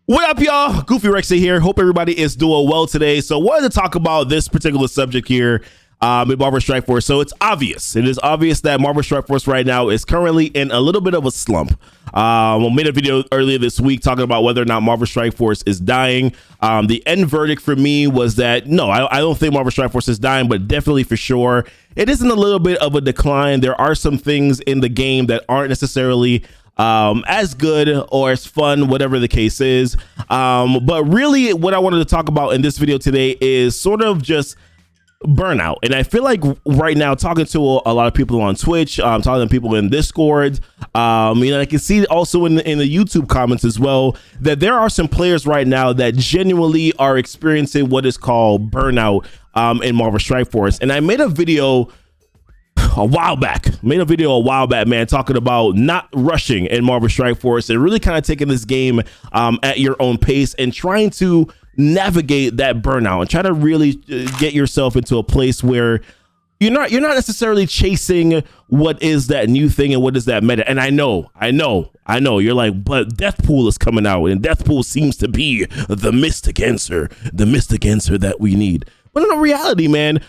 What up, y'all? Goofy Rexy here. Hope everybody is doing well today. So wanted to talk about this particular subject here in Marvel Strike Force. So it's obvious. It is obvious that Marvel Strike Force right now is currently in a little bit of a slump. We made a video earlier this week talking about whether or not Marvel Strike Force is dying. The end verdict for me was that no, I don't think Marvel Strike Force is dying, but definitely for sure it is in a little bit of a decline. There are some things in the game that aren't necessarily as good or as fun, whatever the case is. But really what I wanted to talk about in this video today is sort of just burnout. And I feel like right now, talking to a lot of people on Twitch, talking to people in Discord, I can see also in the YouTube comments as well, that there are some players right now that genuinely are experiencing what is called burnout in Marvel Strike Force. And I made a video a while back, man, talking about not rushing in Marvel Strike Force and really kind of taking this game at your own pace and trying to navigate that burnout and try to really get yourself into a place where you're not necessarily chasing what is that new thing and what is that meta. And I know you're like, but Deathpool is coming out and Deathpool seems to be the mystic answer that we need. But in reality, man,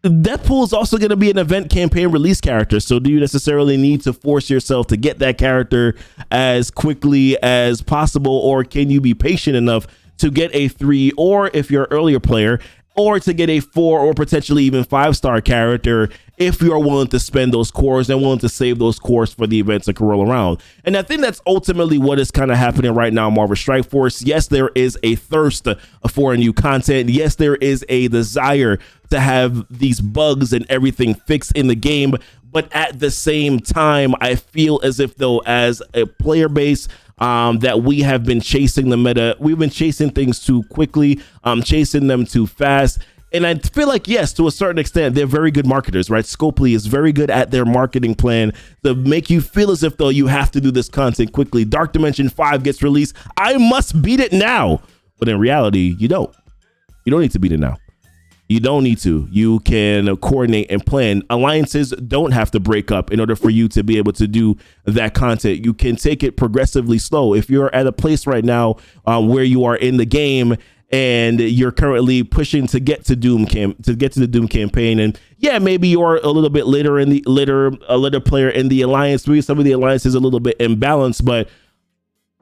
Deathpool is also going to be an event campaign release character. So do you necessarily need to force yourself to get that character as quickly as possible? Or can you be patient enough to get a 3, or if you're an earlier player, or to get a 4 or potentially even 5-star character if you're willing to spend those cores and willing to save those cores for the events that can roll around? And I think that's ultimately what is kind of happening right now in Marvel Strike Force. Yes, there is a thirst for new content. Yes, there is a desire to have these bugs and everything fixed in the game. But at the same time, I feel as if though, as a player base, that we have been chasing the meta. We've been chasing things too quickly, chasing them too fast. And I feel like, yes, to a certain extent, they're very good marketers, right? Scopely is very good at their marketing plan to make you feel as if though you have to do this content quickly. Dark Dimension 5 gets released. I must beat it now. But in reality, you don't. You don't need to beat it now. You don't need to. You can coordinate and plan. Alliances don't have to break up in order for you to be able to do that content. You can take it progressively slow. If you're at a place right now where you are in the game and you're currently pushing to get to the Doom campaign, and yeah, maybe you're a little bit later player in the alliance. Maybe some of the alliance is a little bit imbalanced, but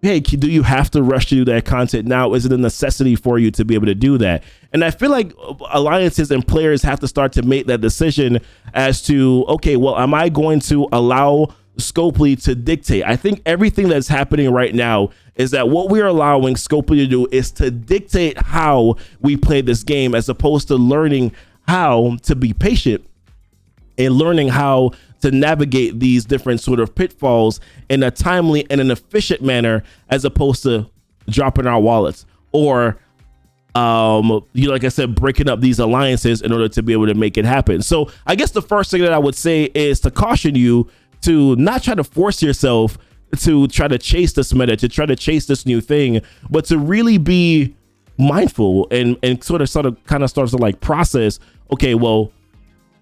hey, do you have to rush to do that content now? Is it a necessity for you to be able to do that? And I feel like alliances and players have to start to make that decision as to, okay, well, am I going to allow Scopely to dictate? I think everything that's happening right now is that what we're allowing Scopely to do is to dictate how we play this game, as opposed to learning how to be patient and learning how to navigate these different sort of pitfalls in a timely and an efficient manner, as opposed to dropping our wallets or, like I said, breaking up these alliances in order to be able to make it happen. So I guess the first thing that I would say is to caution you to not try to force yourself to try to chase this meta, to try to chase this new thing, but to really be mindful and sort of kind of starts to like process, okay, well,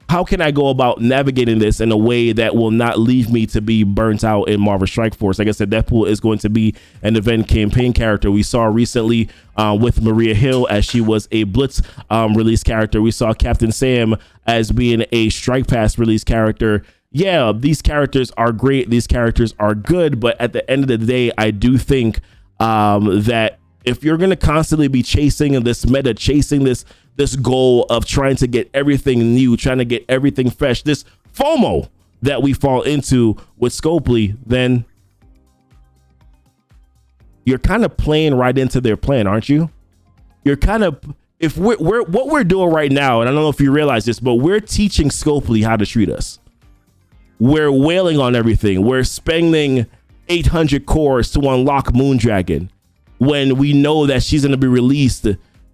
how can I go about navigating this in a way that will not leave me to be burnt out in Marvel Strike Force? Like I said, Deathpool is going to be an event campaign character. We saw recently with Maria Hill as she was a Blitz release character. We saw Captain Sam as being a Strike Pass release character. Yeah, these characters are great. These characters are good. But at the end of the day, I do think that if you're going to constantly be chasing this meta, chasing this goal of trying to get everything new, trying to get everything fresh, this FOMO that we fall into with Scopely, then you're kind of playing right into their plan, aren't you? You're kind of, if we're what we're doing right now, and I don't know if you realize this, but we're teaching Scopely how to treat us. We're wailing on everything. We're spending 800 cores to unlock Moondragon when we know that she's going to be released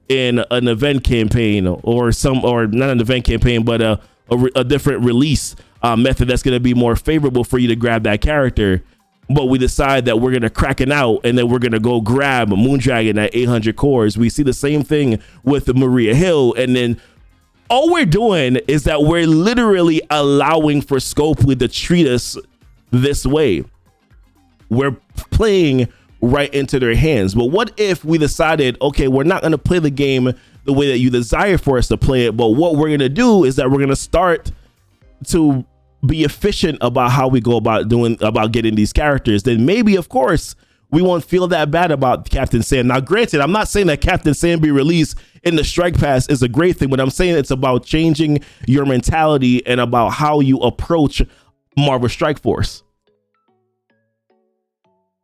in an event campaign or not an event campaign, but a different release method that's going to be more favorable for you to grab that character. But we decide that we're going to crack it out and then we're going to go grab Moondragon at 800 cores. We see the same thing with Maria Hill. And then all we're doing is that we're literally allowing for Scopely to treat us this way. We're playing right into their hands. But what if we decided, okay, we're not going to play the game the way that you desire for us to play it, but what we're going to do is that we're going to start to be efficient about how we go about getting these characters. Then maybe, of course, we won't feel that bad about Captain Sand. Now, granted, I'm not saying that Captain Sand be released in the Strike Pass is a great thing, but I'm saying it's about changing your mentality and about how you approach Marvel Strike Force.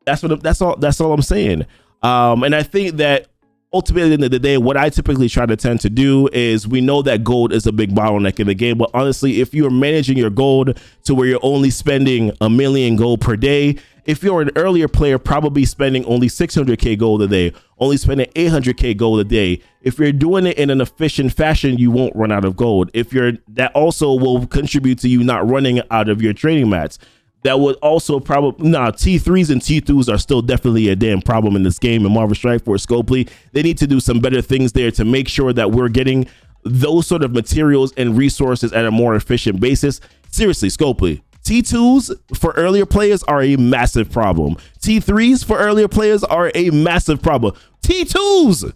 That's all I'm saying. And I think that ultimately, at the end of the day, what I typically try to tend to do is, we know that gold is a big bottleneck in the game, but honestly, if you're managing your gold to where you're only spending 1 million gold per day, if you're an earlier player, probably spending only 600k gold a day, only spending 800k gold a day, if you're doing it in an efficient fashion, you won't run out of gold. That also will contribute to you not running out of your trading mats. That would also probably, T3s and T2s are still definitely a damn problem in this game. And Marvel Strike Force Scopely, they need to do some better things there to make sure that we're getting those sort of materials and resources at a more efficient basis. Seriously, Scopely, T2s for earlier players are a massive problem. T3s for earlier players are a massive problem. T2s,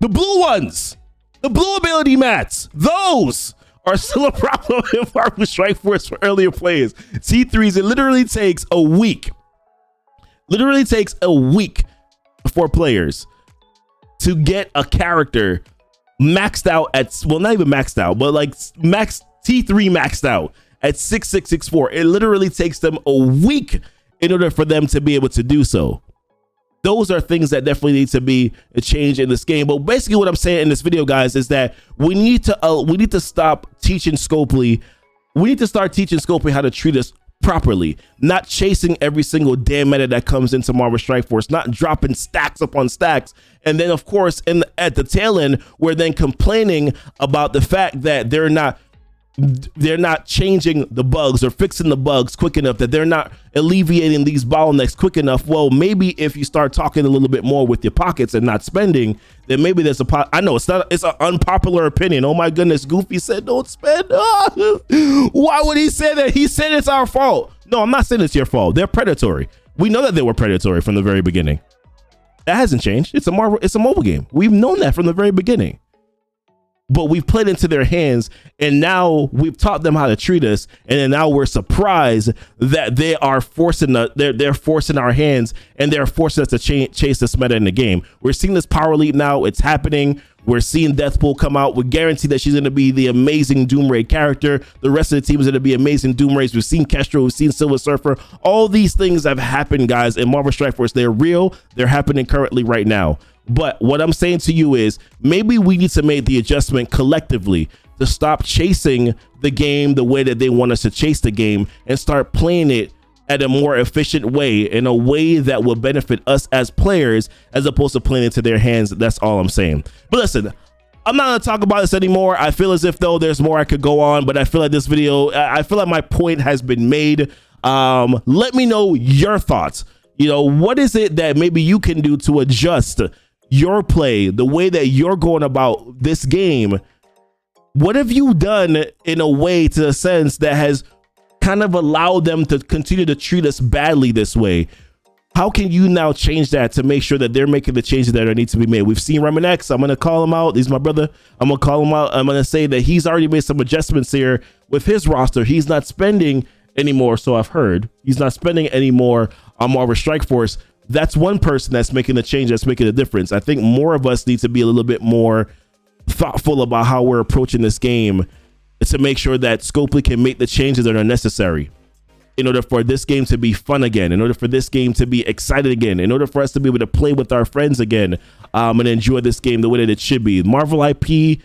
the blue ones, the blue ability mats, those are still a problem in Marvel Strike Force for earlier players. T3s, it literally takes a week. For players to get a character maxed out at, well, not even maxed out, but like max T3 maxed out at 6664. It literally takes them a week in order for them to be able to do so. Those are things that definitely need to be a change in this game. But basically what I'm saying in this video, guys, is that we need to stop teaching Scopely. We need to start teaching Scopely how to treat us properly, not chasing every single damn meta that comes into Marvel Strike Force, not dropping stacks upon stacks. And then, of course, at the tail end, we're then complaining about the fact that they're not changing the bugs or fixing the bugs quick enough, that they're not alleviating these bottlenecks quick enough. Well, maybe if you start talking a little bit more with your pockets and not spending, then maybe there's I know it's an unpopular opinion. Oh my goodness, Goofy said don't spend. Why would he say that? He said it's our fault. No, I'm not saying it's your fault. They're predatory. We know that they were predatory from the very beginning. That hasn't changed. It's a mobile game. We've known that from the very beginning. But we've played into their hands, and now we've taught them how to treat us, and then now we're surprised that they are forcing they're forcing our hands, and they're forcing us to chase this meta in the game. We're seeing this power leap now. It's happening. We're seeing Deathpool come out. We guarantee that she's going to be the amazing Doomray character. The rest of the team is going to be amazing Doomrays. We've seen Kestrel. We've seen Silver Surfer. All these things have happened, guys, in Marvel Strike Force. They're real. They're happening currently right now. But what I'm saying to you is, maybe we need to make the adjustment collectively to stop chasing the game the way that they want us to chase the game and start playing it at a more efficient way, in a way that will benefit us as players, as opposed to playing into their hands. That's all I'm saying. But listen, I'm not going to talk about this anymore. I feel as if though there's more I could go on, but I feel like this video, I feel like my point has been made. Let me know your thoughts. You know, what is it that maybe you can do to adjust your play, the way that you're going about this game? What have you done in a way, to a sense, that has kind of allowed them to continue to treat us badly this way? How can you now change that to make sure that they're making the changes that need to be made? We've seen Ramen X. I'm going to call him out. He's my brother. I'm going to call him out. I'm going to say that he's already made some adjustments here with his roster. He's not spending anymore. So I've heard he's not spending anymore on Marvel Strike Force. That's one person that's making the change, that's making a difference. I think more of us need to be a little bit more thoughtful about how we're approaching this game, to make sure that Scopely can make the changes that are necessary in order for this game to be fun again, in order for this game to be excited again, in order for us to be able to play with our friends again, and enjoy this game the way that it should be. Marvel IP,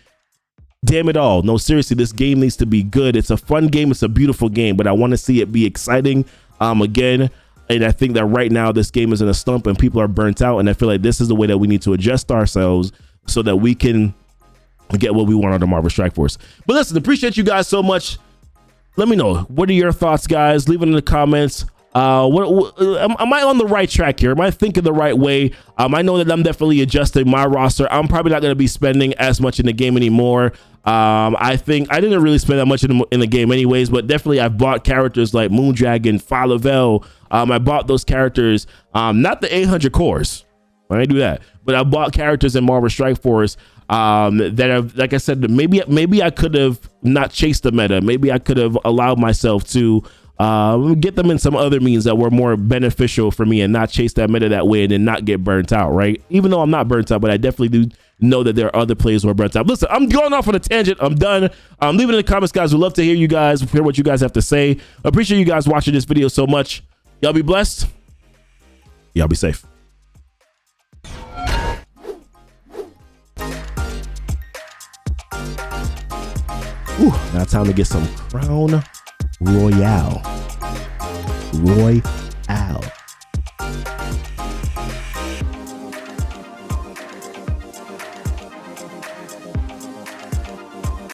damn it all. No, seriously, this game needs to be good. It's a fun game. It's a beautiful game, but I want to see it be exciting again. And I think that right now this game is in a slump and people are burnt out. And I feel like this is the way that we need to adjust ourselves so that we can get what we want out of Marvel Strike Force. But listen, appreciate you guys so much. Let me know, what are your thoughts, guys? Leave it in the comments. Am I on the right track here? Am I thinking the right way? I know that I'm definitely adjusting my roster. I'm probably not going to be spending as much in the game anymore. I think I didn't really spend that much in the game anyways, but definitely I've bought characters like Moondragon, Falavel. I bought those characters, not the 800 cores. I didn't do that, but I bought characters in Marvel Strike Force that have, like I said, maybe I could have not chased the meta. Maybe I could have allowed myself to get them in some other means that were more beneficial for me and not chase that meta that way and then not get burnt out, right? Even though I'm not burnt out, but I definitely do know that there are other players who are burnt out. Listen, I'm going off on a tangent. I'm done. Leave it in the comments, guys. We'd love to hear you guys, hear what you guys have to say. Appreciate you guys watching this video so much. Y'all be blessed. Y'all be safe. Now time to get some Crown Royale.